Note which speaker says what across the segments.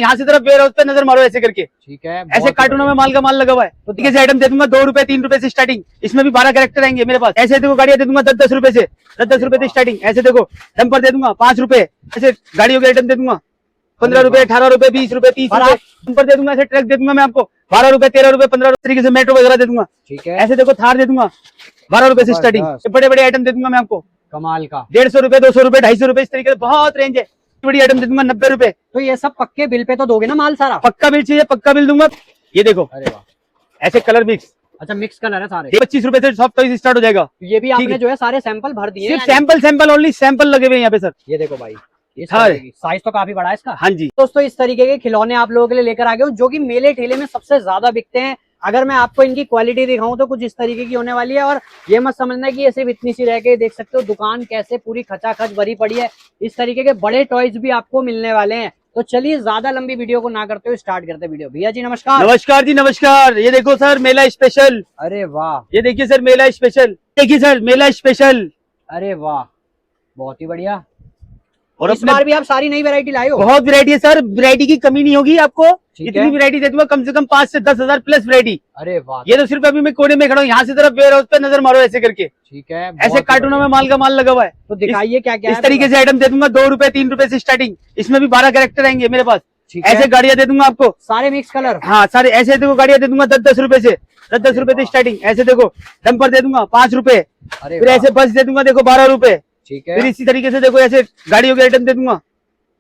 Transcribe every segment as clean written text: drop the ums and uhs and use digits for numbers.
Speaker 1: यहाँ से तरफ वेयर हाउस पे नजर मारो ऐसे करके,
Speaker 2: ठीक है।
Speaker 1: ऐसे कार्टूनों में माल का माल लगा हुआ है। तो ठीक है आइटम दे दूंगा 2 रुपए 3 रुपए से स्टार्टिंग। इसमें भी 12 कैरेक्टर आएंगे मेरे पास। ऐसे देखो गाड़ियां दे दूंगा 10-10 रुपए से, 10-10 रुपए से स्टार्टिंग। ऐसे देखो डंपर दे दूंगा 5 रुपए। ऐसे गाड़ियों के आइटम दे दूंगा 15 रुपए 18 रुपए 20 रुपए 30 रुपए। डंपर दे दूंगा, ऐसे ट्रक दे दूंगा मैं आपको 12 रुपए 13 रुपए 15 रुपए तरीके से। मेट्रो वगैरह दे दूंगा,
Speaker 2: ठीक है।
Speaker 1: ऐसे देखो थार दे दूंगा 12 रुपए से स्टार्टिंग। बड़े बड़े आइटम दे दूंगा मैं आपको
Speaker 2: कमाल का
Speaker 1: 150 रुपए 200 रुपए 250 रुपए इस तरीके से बहुत रेंज है। बड़ी आइटम दे दूंगा 90 रुपए।
Speaker 2: तो ये सब पक्के बिल पे तो दोगे ना माल सारा?
Speaker 1: पक्का बिल चाहिए, पक्का बिल दूंगा। ये देखो,
Speaker 2: अरे वाह,
Speaker 1: ऐसे कलर मिक्स।
Speaker 2: अच्छा मिक्स कलर है सारे।
Speaker 1: 25 रुपए से सॉफ्ट टॉयज स्टार्ट हो जाएगा।
Speaker 2: ये भी आपने जो है सारे सैंपल भर दिए?
Speaker 1: सिर्फ सैंपल ओनली सैंपल लगे हुए हैं यहाँ पे सर।
Speaker 2: ये देखो भाई,
Speaker 1: हाँ।
Speaker 2: साइज तो काफी बड़ा है इसका।
Speaker 1: हाँ जी
Speaker 2: दोस्तों, इस तरीके के खिलौने आप लोगों के लिए लेकर आ गए हूँ जो कि मेले ठेले में सबसे ज्यादा बिकते हैं। अगर मैं आपको इनकी क्वालिटी दिखाऊं तो कुछ इस तरीके की होने वाली है। और ये मत समझना कि ये सिर्फ इतनी सी रह के, देख सकते हो दुकान कैसे पूरी खचाखच भरी पड़ी है। इस तरीके के बड़े टॉयज भी आपको मिलने वाले हैं। तो चलिए ज्यादा लंबी वीडियो को ना करते हुए स्टार्ट करते वीडियो। भैया जी नमस्कार।
Speaker 1: नमस्कार जी नमस्कार। ये देखो सर मेला स्पेशल।
Speaker 2: अरे वाह,
Speaker 1: ये देखिए सर मेला स्पेशल। देखिए सर मेला स्पेशल।
Speaker 2: अरे वाह, बहुत ही बढ़िया।
Speaker 1: और
Speaker 2: इस बार भी आप सारी नई वैरायटी लाए हो?
Speaker 1: बहुत वैरायटी है सर, वैरायटी की कमी नहीं होगी आपको।
Speaker 2: ठीक
Speaker 1: इतनी
Speaker 2: है।
Speaker 1: वैरायटी दे दूंगा कम से कम 5 से 10 हजार प्लस वैरायटी।
Speaker 2: अरे वाह,
Speaker 1: ये तो सिर्फ अभी मैं कोने में खड़ा हूँ। यहाँ से तरफ वेयर हाउस पे नजर मारो ऐसे करके,
Speaker 2: ठीक है।
Speaker 1: ऐसे कार्टूनों में माल का माल लगा हुआ है।
Speaker 2: तो दिखाइए क्या क्या
Speaker 1: इस तरीके से आइटम दे दूंगा 2 रुपए 3 रुपए से स्टार्टिंग। इसमें भी 12 कैरेक्टर आएंगे मेरे पास। ऐसे गाड़ियां दे दूंगा आपको
Speaker 2: सारे मिक्स कलर।
Speaker 1: हाँ सारे। ऐसे देखो गाड़ियां दे दूंगा 10-10 रुपए से, 10-10 रुपए से स्टार्टिंग। ऐसे देखो डंपर दे दूंगा 5 रुपए। फिर ऐसे बस दे दूंगा देखो 12 रुपए।
Speaker 2: ठीक है।
Speaker 1: फिर इसी तरीके से देखो ऐसे गाड़ियों के आइटम दे दूंगा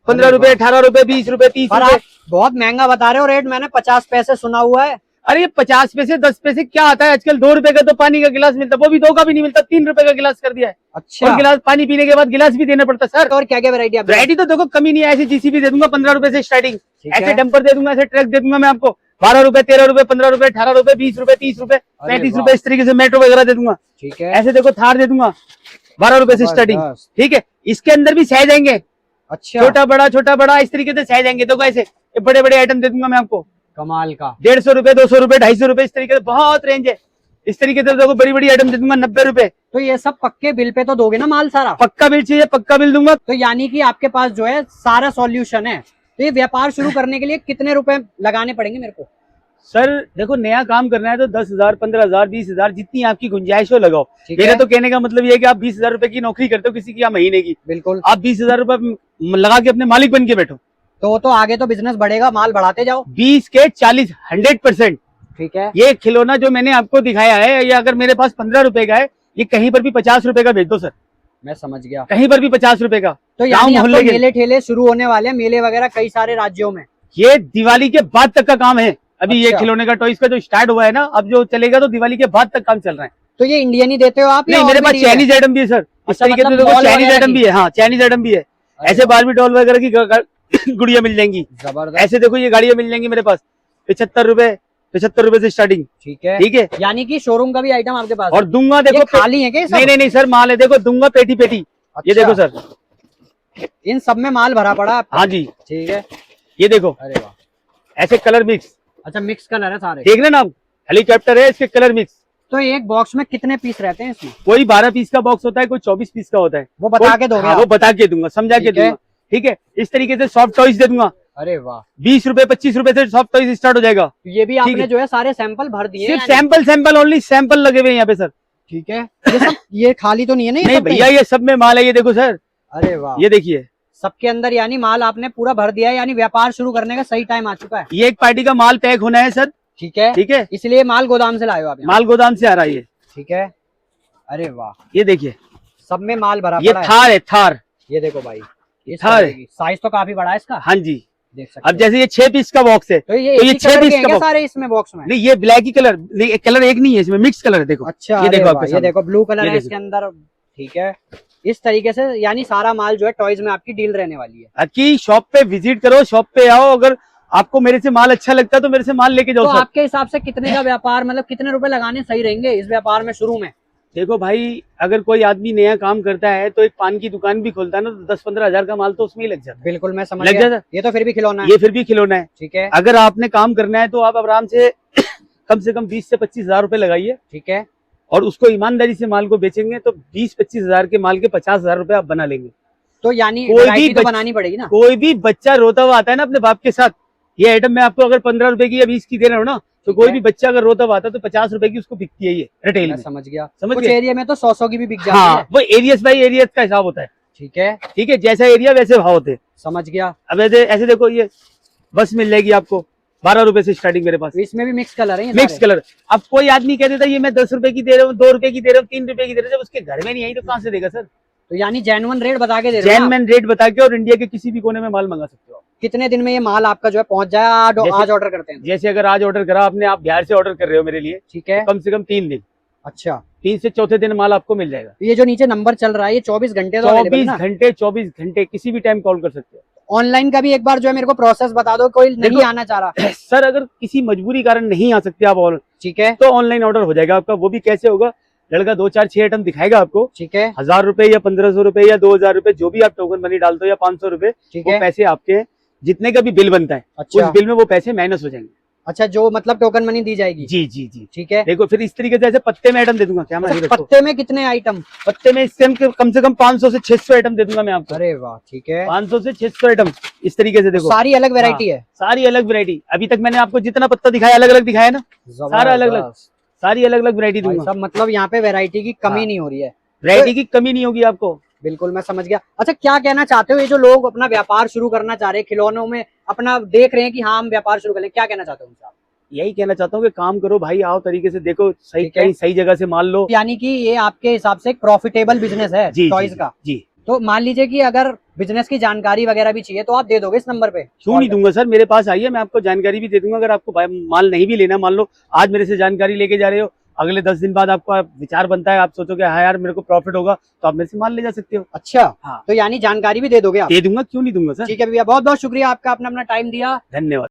Speaker 1: 15 रुपए 18 रुपए 20 रुपए 30 रुपए।
Speaker 2: बहुत महंगा बता रहे हो रेट। मैंने 50 पैसे सुना हुआ है।
Speaker 1: अरे 50 पैसे 10 पैसे क्या आता है आजकल। 2 रुपए का तो पानी का गिलास मिलता है, वो भी 2 का भी नहीं मिलता, 3 रुपए का गिलास कर दिया है।
Speaker 2: अच्छा।
Speaker 1: और गिलास पानी पीने के बाद गिलास भी देना पड़ता है सर।
Speaker 2: और क्या क्या वैरायटी?
Speaker 1: वैरायटी तो देखो कमी नहीं है। ऐसे जीसीबी दे दूंगा 15 रुपए से स्टार्टिंग। ऐसे डंपर दे दूंगा, ऐसे ट्रक दे दूंगा मैं आपको 12 रुपए 13 रुपए 15 रुपए 18 रुपए 20 रुपए 30 रुपए 35 रुपए इस तरीके से। मेट्रो वगैरह दे दूंगा,
Speaker 2: ठीक है।
Speaker 1: ऐसे देखो थार दे दूंगा 12 रुपए से स्टार्टिंग। ठीक है। इसके अंदर भी साइज आएंगे,
Speaker 2: अच्छा,
Speaker 1: छोटा बड़ा इस तरीके से साइज आएंगे। देखो ऐसे बड़े बड़े आइटम दे दूंगा मैं आपको
Speaker 2: कमाल का
Speaker 1: 150 रुपए 200 रुपए 250 रुपए इस तरीके से। बहुत रेंज है। इस तरीके से देखो बड़ी बड़ी आइटम दे दूंगा 90 रुपए।
Speaker 2: तो ये सब पक्के बिल पे तो दोगे ना माल सारा?
Speaker 1: पक्का बिल चाहिए, पक्का बिल दूंगा।
Speaker 2: तो यानी कि आपके पास जो है सारा सॉल्यूशन है। तो ये व्यापार शुरू करने के लिए कितने रुपए लगाने पड़ेंगे मेरे को?
Speaker 1: सर देखो नया काम करना है तो 10,000 15,000 20,000 जितनी आपकी गुंजाइश हो लगाओ।
Speaker 2: ठीक
Speaker 1: मेरे
Speaker 2: है।
Speaker 1: तो कहने का मतलब ये है कि आप 20,000 रुपए की नौकरी करते हो किसी की या महीने की,
Speaker 2: बिल्कुल।
Speaker 1: आप 20,000 रुपए लगा के अपने मालिक बन के बैठो
Speaker 2: तो आगे तो बिजनेस बढ़ेगा, माल बढ़ाते जाओ।
Speaker 1: 20 के 40 100%।
Speaker 2: ठीक है।
Speaker 1: ये खिलौना जो मैंने आपको दिखाया है, ये अगर मेरे पास 15 रुपए का है, ये कहीं पर भी 50 रुपए का बेच दो सर।
Speaker 2: मैं समझ गया।
Speaker 1: कहीं पर भी 50 रुपए का।
Speaker 2: तो यानी अब तो मेले ठेले शुरू होने वाले हैं, मेले वगैरह कई सारे राज्यों में।
Speaker 1: ये दिवाली के बाद तक का काम है। अभी ये
Speaker 2: अच्छा।
Speaker 1: खिलौने का टॉयज का जो स्टार्ट हुआ है ना, अब जो चलेगा तो दिवाली के बाद तक काम चल रहा है।
Speaker 2: तो ये इंडियन ही देते हो आप?
Speaker 1: नहीं, मेरे पास चाइनीज आइटम भी है सर। इस तरीके से देखो चाइनीज आइटम भी है। हाँ चाइनीज आइटम भी है। ऐसे बारबी डॉल वगैरह की गुड़िया मिल जाएंगी।
Speaker 2: जबरदस्त।
Speaker 1: ऐसे देखो ये गाड़ियां मिल जाएंगी मेरे पास 75 रुपए से स्टार्टिंग।
Speaker 2: ठीक है।
Speaker 1: ठीक है।
Speaker 2: यानी कि शोरूम का भी आइटम आपके पास
Speaker 1: और दूंगा देखो
Speaker 2: खाली है क्या?
Speaker 1: नहीं सर माल है, देखो दूंगा पेटी पेटी। ये देखो सर,
Speaker 2: इन सब में माल भरा पड़ा है।
Speaker 1: हाँ जी
Speaker 2: ठीक है।
Speaker 1: ये देखो
Speaker 2: अरे वाह,
Speaker 1: ऐसे कलर मिक्स।
Speaker 2: अच्छा मिक्स कलर है सारे।
Speaker 1: देख रहे ना आप, हेलीकॉप्टर है इसके कलर मिक्स।
Speaker 2: तो एक बॉक्स में कितने पीस रहते हैं इसमें?
Speaker 1: कोई 12 पीस का बॉक्स होता है, कोई 24 पीस का होता है।
Speaker 2: वो बता के दोगे?
Speaker 1: हाँ, वो बता के दूंगा, समझा के दूंगा। ठीक है। इस तरीके से सॉफ्ट टॉयज दे दूंगा।
Speaker 2: अरे वाह,
Speaker 1: 20 रुपए 25 रुपए से सॉफ्ट टॉयज स्टार्ट हो जाएगा।
Speaker 2: ये भी आपने जो है सारे सैंपल भर दिए?
Speaker 1: सिर्फ सैंपल ओनली सैंपल लगे हुए हैं यहाँ पे सर।
Speaker 2: ठीक है। ये सब ये खाली तो नहीं है?
Speaker 1: नहीं भैया, ये सब में माल है। ये देखो सर,
Speaker 2: अरे वाह,
Speaker 1: ये देखिए
Speaker 2: सबके अंदर यानी माल आपने पूरा भर दिया है। यानी व्यापार शुरू करने का सही टाइम आ चुका है।
Speaker 1: ये एक पार्टी का माल पैक होना है सर।
Speaker 2: ठीक है।
Speaker 1: ठीक है।
Speaker 2: इसलिए माल गोदाम से लाए हो आप?
Speaker 1: माल गोदाम से आ रहा है ये।
Speaker 2: ठीक है। अरे वाह,
Speaker 1: ये देखिए
Speaker 2: सब में माल भरा
Speaker 1: ये
Speaker 2: पड़ा है।
Speaker 1: थार है, थार।
Speaker 2: ये देखो भाई,
Speaker 1: थार है।
Speaker 2: साइज तो काफी बड़ा है इसका।
Speaker 1: हाँ जी,
Speaker 2: देख सकते
Speaker 1: अब जैसे ये 6 पीस का बॉक्स है,
Speaker 2: तो ये
Speaker 1: 6 पीस का
Speaker 2: सारे इसमें बॉक्स में?
Speaker 1: नहीं, ये ब्लैक ही कलर, नहीं कलर एक नहीं है इसमें, मिक्स कलर है। देखो
Speaker 2: अच्छा,
Speaker 1: ये देखो आपके
Speaker 2: ये
Speaker 1: सामने।
Speaker 2: देखो ब्लू कलर
Speaker 1: ये
Speaker 2: है इसके अंदर। ठीक है। इस तरीके से यानी सारा माल जो है टॉयज में आपकी डील रहने वाली है।
Speaker 1: आपकी शॉप पे विजिट करो, शॉप पे आओ। अगर आपको मेरे से माल अच्छा लगता है तो मेरे से माल लेके जाओ
Speaker 2: तो
Speaker 1: सर।
Speaker 2: आपके हिसाब से कितने का व्यापार, मतलब कितने रुपए लगाने सही रहेंगे इस व्यापार में शुरू में?
Speaker 1: देखो भाई, अगर कोई आदमी नया काम करता है तो एक पान की दुकान भी खोलता है ना, तो 10-15 हजार का माल तो उसमें ही लग जाता है।
Speaker 2: बिल्कुल, मैं समझ
Speaker 1: लग
Speaker 2: गया।
Speaker 1: जाता।
Speaker 2: ये तो फिर भी खिलौना है।
Speaker 1: ये फिर भी खिलौना है।
Speaker 2: ठीक है।
Speaker 1: अगर आपने काम करना है तो आप आराम से कम 20 से 25 हजार रुपए लगाइए।
Speaker 2: ठीक है।
Speaker 1: और उसको ईमानदारी से माल को बेचेंगे तो 20-25 हजार के माल के 50 हजार रुपए आप बना लेंगे।
Speaker 2: तो यानी
Speaker 1: कोई भी
Speaker 2: वैरायटी तो बनानी पड़ेगी ना?
Speaker 1: कोई भी बच्चा रोता हुआ आता है ना अपने बाप के साथ, ये आइटम मैं आपको अगर 15 रुपए की या 20 की दे रहा हूँ ना, तो
Speaker 2: ठीक
Speaker 1: कोई
Speaker 2: है।
Speaker 1: भी बच्चा अगर रोता हुआ था तो 50 रुपए की उसको बिकती है ये रिटेल
Speaker 2: मैं
Speaker 1: में।
Speaker 2: समझ गया।
Speaker 1: समझ
Speaker 2: कुछ
Speaker 1: गए?
Speaker 2: एरिया में तो 100 की भी बिक जाती
Speaker 1: हाँ,
Speaker 2: है।
Speaker 1: वो एरियस बाई एरियस का हिसाब होता है।
Speaker 2: ठीक है,
Speaker 1: ठीक है, जैसा एरिया वैसे भाव होते हैं।
Speaker 2: समझ गया।
Speaker 1: अब ऐसे ऐसे देखो, ये बस मिल जाएगी आपको 12 रुपए से स्टार्टिंग मेरे पास।
Speaker 2: तो इसमें भी मिक्स कलर है ये
Speaker 1: मिक्स
Speaker 2: सारे?
Speaker 1: कलर। अब कोई आदमी कह देता है ये मैं 10 रुपए की दे रहा हूँ, 2 रुपए की दे रहा हूँ, 3 रुपए की दे रहा हूँ, जब उसके घर में नहीं आई तो कहाँ से देगा सर?
Speaker 2: तो यानी जेन्युइन रेट बता के दे रहे हो ना आप?
Speaker 1: जैन रेट बता के, और इंडिया के किसी भी कोने में माल मंगा सकते हो आप।
Speaker 2: कितने दिन में ये माल आपका जो है पहुंच जाए? आज
Speaker 1: जैसे-
Speaker 2: ऑर्डर करते हैं तो?
Speaker 1: जैसे अगर आज ऑर्डर करा आपने, आप बिहार से ऑर्डर कर रहे हो मेरे लिए,
Speaker 2: ठीक है।
Speaker 1: कम से कम 3 दिन,
Speaker 2: अच्छा,
Speaker 1: 3 से चौथे दिन माल आपको मिल जाएगा।
Speaker 2: ये जो नीचे नंबर चल रहा है ये 24 घंटे तो अवेलेबल
Speaker 1: 24
Speaker 2: ना?
Speaker 1: घंटे 24 घंटे किसी भी टाइम कॉल कर सकते हो।
Speaker 2: ऑनलाइन का भी एक बार जो है मेरे को प्रोसेस बता दो, कोई नहीं
Speaker 1: देखो-
Speaker 2: आना चाह रहा।
Speaker 1: सर अगर किसी मजबूरी कारण नहीं आ सकते आप
Speaker 2: ठीक है,
Speaker 1: तो ऑनलाइन ऑर्डर हो जाएगा आपका। वो भी कैसे होगा? लड़का 2 4 6 आइटम दिखाएगा आपको,
Speaker 2: ठीक है,
Speaker 1: 1000 रुपए या 1500 रुपए या 2000 रुपए, जो भी आप टोकन मनी डालते हो, या 500 रुपए,
Speaker 2: ठीक
Speaker 1: वो
Speaker 2: है।
Speaker 1: पैसे आपके हैं। जितने का भी बिल बनता है
Speaker 2: अच्छा,
Speaker 1: उस बिल में वो पैसे माइनस हो जाएंगे।
Speaker 2: अच्छा, जो मतलब टोकन मनी दी जाएगी।
Speaker 1: जी जी जी।
Speaker 2: ठीक है।
Speaker 1: देखो फिर इस तरीके से ऐसे पत्ते में आइटम दे दूंगा। क्या
Speaker 2: अच्छा, पत्ते में कितने आइटम?
Speaker 1: पत्ते में इससे कम से कम 500 से 600 आइटम दे दूंगा मैं आपको।
Speaker 2: अरे वाह, ठीक है।
Speaker 1: 500 से 600 आइटम इस तरीके से। देखो
Speaker 2: सारी अलग वैरायटी है?
Speaker 1: सारी अलग वैरायटी। अभी तक मैंने आपको जितना पत्ता दिखाया अलग अलग दिखाया ना, सारा अलग अलग,
Speaker 2: जबरदस्त।
Speaker 1: सारी अलग अलग वैरायटी
Speaker 2: भाई
Speaker 1: दूंगा।
Speaker 2: साहब, मतलब यहाँ पे वैरायटी की कमी
Speaker 1: हाँ।
Speaker 2: नहीं हो रही है।
Speaker 1: वैरायटी की कमी नहीं होगी आपको।
Speaker 2: बिल्कुल, मैं समझ गया। अच्छा, क्या कहना चाहते हो ये जो लोग अपना व्यापार शुरू करना चाह रहे हैं, खिलौनों में अपना देख रहे हैं कि हाँ हम व्यापार शुरू करें, क्या कहना चाहते हो उनसे आप?
Speaker 1: यही कहना चाहता हूँ कि काम करो भाई, आओ तरीके से देखो, सही
Speaker 2: ठीक है।
Speaker 1: कहीं सही जगह से माल लो।
Speaker 2: यानी कि ये आपके हिसाब से एक प्रॉफिटेबल बिजनेस है
Speaker 1: जी
Speaker 2: टॉयज
Speaker 1: जी,
Speaker 2: का।
Speaker 1: जी।
Speaker 2: तो मान लीजिए कि अगर बिजनेस की जानकारी वगैरह भी चाहिए तो आप दे दोगे इस नंबर पे?
Speaker 1: क्यों नहीं दूंगा सर, मेरे पास आइए, मैं आपको जानकारी भी दे दूंगा। अगर आपको माल नहीं भी लेना, मान लो आज मेरे से जानकारी लेके जा रहे हो, अगले 10 दिन बाद आपका विचार बनता है, आप सोचोगे हाँ यार मेरे को प्रॉफिट होगा, तो आप मेरे से माल ले जा सकते हो।
Speaker 2: अच्छा,
Speaker 1: हाँ।
Speaker 2: तो यानी जानकारी भी दे दोगे आप?
Speaker 1: दे दूंगा, क्यों नहीं दूंगा सर।
Speaker 2: ठीक है भैया, बहुत बहुत शुक्रिया आपका, अपना टाइम दिया।
Speaker 1: धन्यवाद।